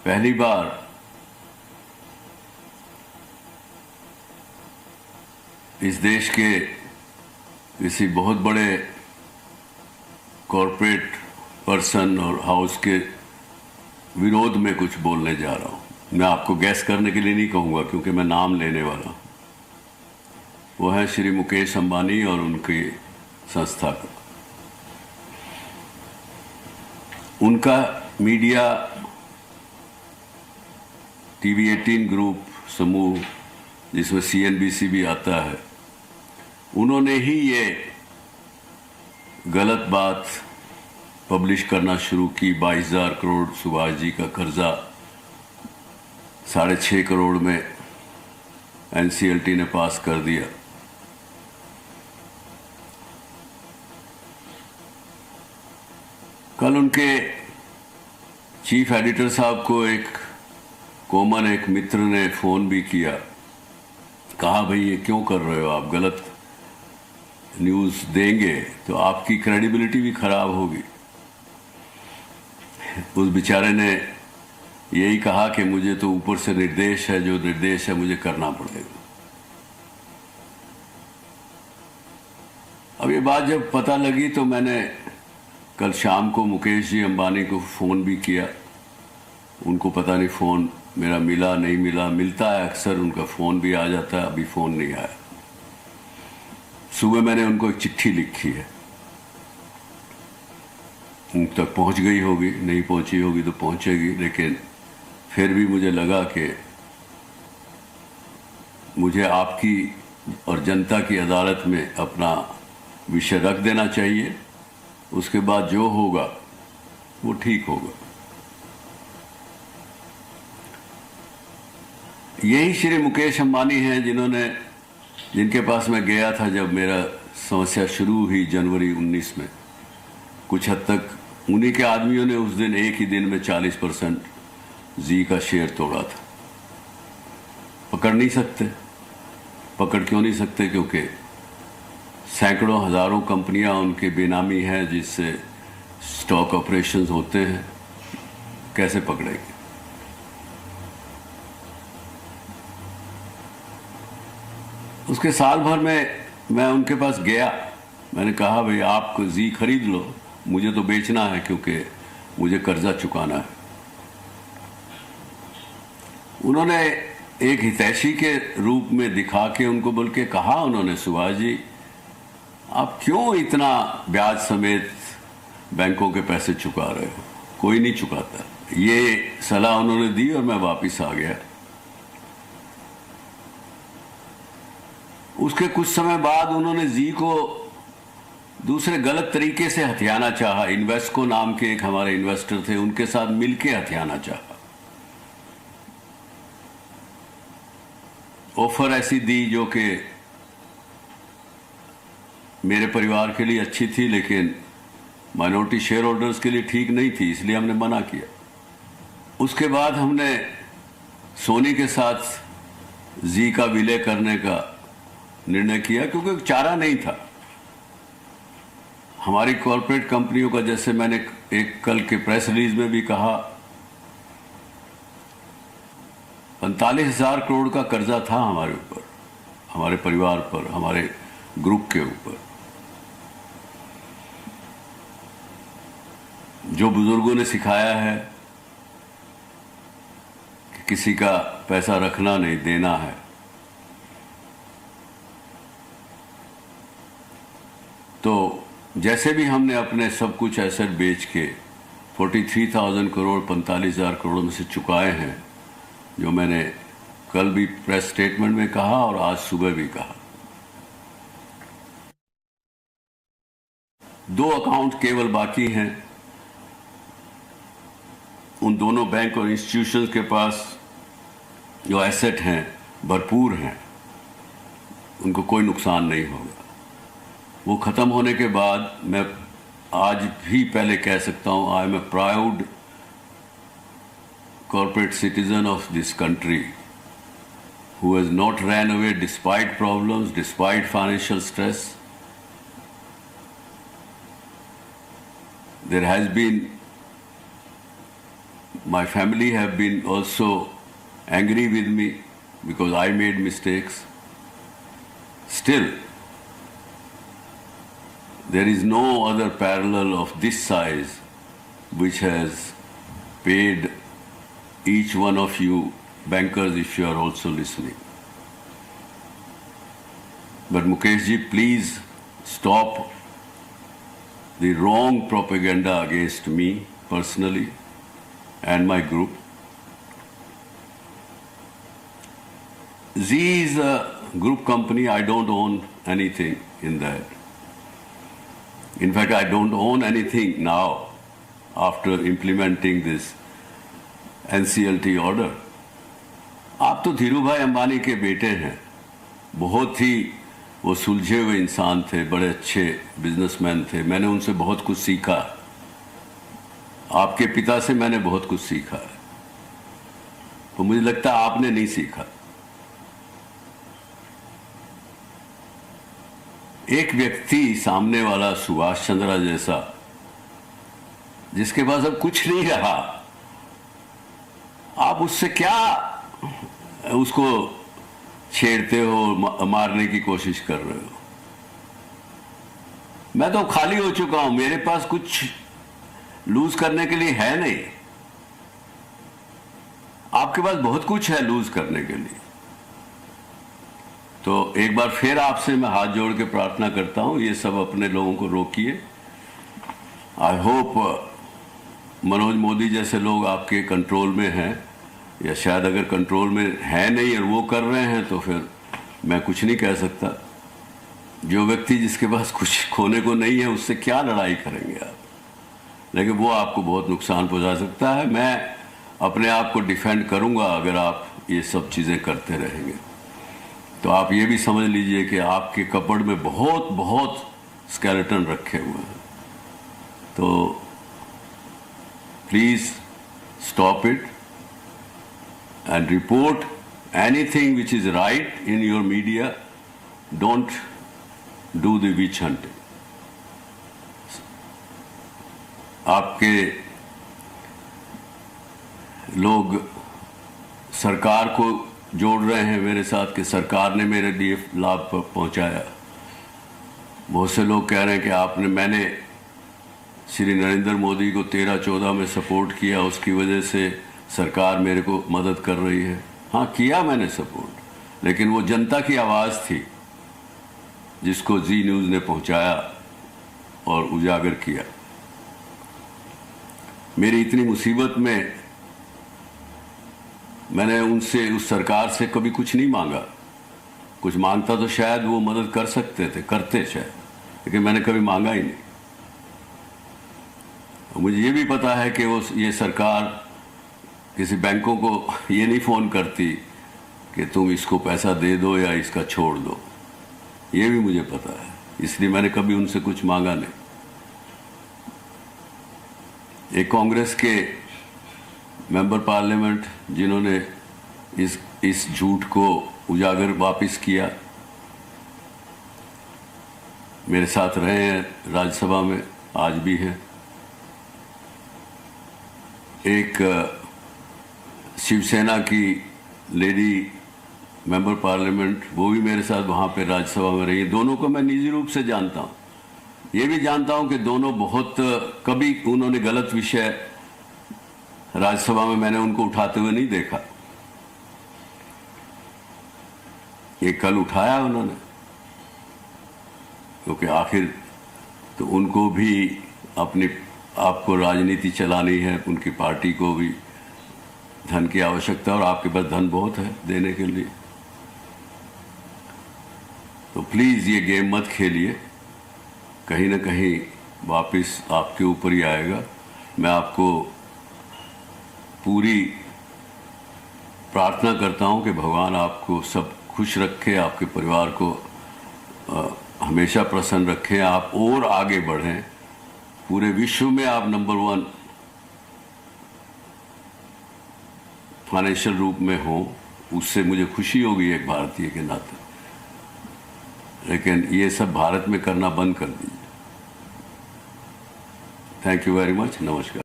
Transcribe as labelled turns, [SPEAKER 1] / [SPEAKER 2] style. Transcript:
[SPEAKER 1] पहली बार इस देश के किसी बहुत बड़े कॉरपोरेट पर्सन और हाउस के विरोध में कुछ बोलने जा रहा हूं। मैं आपको गैस करने के लिए नहीं कहूंगा क्योंकि मैं नाम लेने वाला हूं। वो है श्री मुकेश अंबानी और उनकी संस्था का। उनका मीडिया टीवी 18 ग्रुप समूह, जिसमें CNBC भी आता है, उन्होंने ही ये गलत बात पब्लिश करना शुरू की। 22,000 करोड़ सुभाष जी का कर्जा 6.5 करोड़ में NCLT ने पास कर दिया। कल उनके चीफ एडिटर साहब को एक मित्र ने फोन भी किया, कहा भाई ये क्यों कर रहे हो आप, गलत न्यूज़ देंगे तो आपकी क्रेडिबिलिटी भी खराब होगी। उस बेचारे ने यही कहा कि मुझे तो ऊपर से निर्देश है, जो निर्देश है मुझे करना पड़ेगा। अब ये बात जब पता लगी तो मैंने कल शाम को मुकेश जी अंबानी को फ़ोन भी किया। उनको पता नहीं फ़ोन मेरा मिला नहीं मिला, मिलता है अक्सर, उनका फ़ोन भी आ जाता है, अभी फ़ोन नहीं आया। सुबह मैंने उनको एक चिट्ठी लिखी है, उन तक पहुंच गई होगी, नहीं पहुंची होगी तो पहुंचेगी, लेकिन फिर भी मुझे लगा कि मुझे आपकी और जनता की अदालत में अपना विषय रख देना चाहिए। उसके बाद जो होगा वो ठीक होगा। यही श्री मुकेश अंबानी हैं जिनके पास मैं गया था जब मेरा समस्या शुरू हुई जनवरी 19 में। कुछ हद तक उन्हीं के आदमियों ने उस दिन एक ही दिन में 40% जी का शेयर तोड़ा था। पकड़ नहीं सकते। पकड़ क्यों नहीं सकते? क्योंकि सैकड़ों हजारों कंपनियां उनके बेनामी हैं जिससे स्टॉक ऑपरेशंस होते हैं। कैसे पकड़ेंगे? उसके साल भर में मैं उनके पास गया। मैंने कहा भाई आप जी खरीद लो, मुझे तो बेचना है क्योंकि मुझे कर्जा चुकाना है। उन्होंने एक हितैषी के रूप में दिखा के उनको बोल के कहा, उन्होंने सुभाष जी आप क्यों इतना ब्याज समेत बैंकों के पैसे चुका रहे हो, कोई नहीं चुकाता। ये सलाह उन्होंने दी और मैं वापस आ गया। उसके कुछ समय बाद उन्होंने जी को दूसरे गलत तरीके से हथियाना चाहा। इन्वेस्को नाम के एक हमारे इन्वेस्टर थे, उनके साथ मिलके हथियाना चाहा। ऑफर ऐसी दी जो कि मेरे परिवार के लिए अच्छी थी लेकिन माइनॉरिटी शेयर होल्डर्स के लिए ठीक नहीं थी, इसलिए हमने मना किया। उसके बाद हमने सोनी के साथ जी का विलय करने का निर्णय किया क्योंकि चारा नहीं था। हमारी कॉरपोरेट कंपनियों का, जैसे मैंने एक कल के प्रेस रिलीज में भी कहा, 45,000 करोड़ का कर्जा था हमारे ऊपर, हमारे परिवार पर, हमारे ग्रुप के ऊपर। जो बुजुर्गों ने सिखाया है कि किसी का पैसा रखना नहीं, देना है। तो जैसे भी हमने अपने सब कुछ एसेट बेच के 43,000 करोड़ 45,000 करोड़ में से चुकाए हैं, जो मैंने कल भी प्रेस स्टेटमेंट में कहा और आज सुबह भी कहा। 2 अकाउंट केवल बाकी हैं। उन दोनों बैंक और इंस्टीट्यूशंस के पास जो एसेट हैं भरपूर हैं, उनको कोई नुकसान नहीं होगा। वो ख़त्म होने के बाद मैं आज भी पहले कह सकता हूँ, I am a proud corporate citizen of this country who has not ran away despite problems, despite financial stress. There has been my family have been also angry with me because I made mistakes. Still, there is no other parallel of this size which has paid each one of you bankers, if you are also listening. But Mukesh ji, please stop the wrong propaganda against me personally and my group. Zee is a group company. I don't own anything in that. In fact, I don't own anything now after implementing this NCLT order. आप तो धीरू भाई अंबानी के बेटे हैं, बहुत ही वो सुलझे हुए इंसान थे, बड़े अच्छे बिजनेसमैन थे, मैंने उनसे बहुत कुछ सीखा। आपके पिता से मैंने बहुत कुछ सीखा है, तो मुझे लगता है आपने नहीं सीखा। एक व्यक्ति सामने वाला सुभाष चंद्रा जैसा, जिसके पास अब कुछ नहीं रहा, आप उससे क्या उसको छेड़ते हो, मारने की कोशिश कर रहे हो। मैं तो खाली हो चुका हूं, मेरे पास कुछ लूज करने के लिए है नहीं। आपके पास बहुत कुछ है लूज करने के लिए। तो एक बार फिर आपसे मैं हाथ जोड़ के प्रार्थना करता हूं, ये सब अपने लोगों को रोकिए। आई होप मनोज मोदी जैसे लोग आपके कंट्रोल में हैं, या शायद अगर कंट्रोल में है नहीं और वो कर रहे हैं तो फिर मैं कुछ नहीं कह सकता। जो व्यक्ति जिसके पास कुछ खोने को नहीं है, उससे क्या लड़ाई करेंगे आप? लेकिन वो आपको बहुत नुकसान पहुंचा सकता है। मैं अपने आप को डिफेंड करूंगा अगर आप ये सब चीज़ें करते रहेंगे। तो आप ये भी समझ लीजिए कि आपके कपड़ में बहुत बहुत स्केलेटन रखे हुए हैं। तो please stop it and report anything which is right in your media. Don't do the witch hunting. आपके लोग सरकार को जोड़ रहे हैं मेरे साथ कि सरकार ने मेरे लिए लाभ पहुंचाया। बहुत से लोग कह रहे हैं कि मैंने श्री नरेंद्र मोदी को 13-14 में सपोर्ट किया, उसकी वजह से सरकार मेरे को मदद कर रही है। हाँ, किया मैंने सपोर्ट, लेकिन वो जनता की आवाज़ थी जिसको जी न्यूज़ ने पहुंचाया और उजागर किया। मेरी इतनी मुसीबत में मैंने उनसे, उस सरकार से कभी कुछ नहीं मांगा। कुछ मांगता तो शायद वो मदद कर सकते थे, करते शायद, लेकिन मैंने कभी मांगा ही नहीं। मुझे ये भी पता है कि ये सरकार किसी बैंकों को ये नहीं फ़ोन करती कि तुम इसको पैसा दे दो या इसका छोड़ दो, ये भी मुझे पता है, इसलिए मैंने कभी उनसे कुछ मांगा नहीं। एक कांग्रेस के मेंबर पार्लियामेंट जिन्होंने इस झूठ को उजागर वापस किया, मेरे साथ रहे हैं राज्यसभा में, आज भी हैं। एक शिवसेना की लेडी मेंबर पार्लियामेंट, वो भी मेरे साथ वहाँ पे राज्यसभा में रही है। दोनों को मैं निजी रूप से जानता हूँ। ये भी जानता हूँ कि दोनों बहुत, कभी उन्होंने गलत विषय राज्यसभा में मैंने उनको उठाते हुए नहीं देखा। ये कल उठाया उन्होंने, क्योंकि आखिर तो उनको भी अपनी आपको राजनीति चलानी है, उनकी पार्टी को भी धन की आवश्यकता, और आपके पास धन बहुत है देने के लिए। तो प्लीज़ ये गेम मत खेलिए, कहीं ना कहीं वापस आपके ऊपर ही आएगा। मैं आपको पूरी प्रार्थना करता हूं कि भगवान आपको सब खुश रखे, आपके परिवार को हमेशा प्रसन्न रखें, आप और आगे बढ़ें, पूरे विश्व में आप नंबर 1 फाइनेंशियल रूप में हो। उससे मुझे खुशी होगी एक भारतीय के नाते, लेकिन ये सब भारत में करना बंद कर दीजिए। Thank you very much. नमस्कार।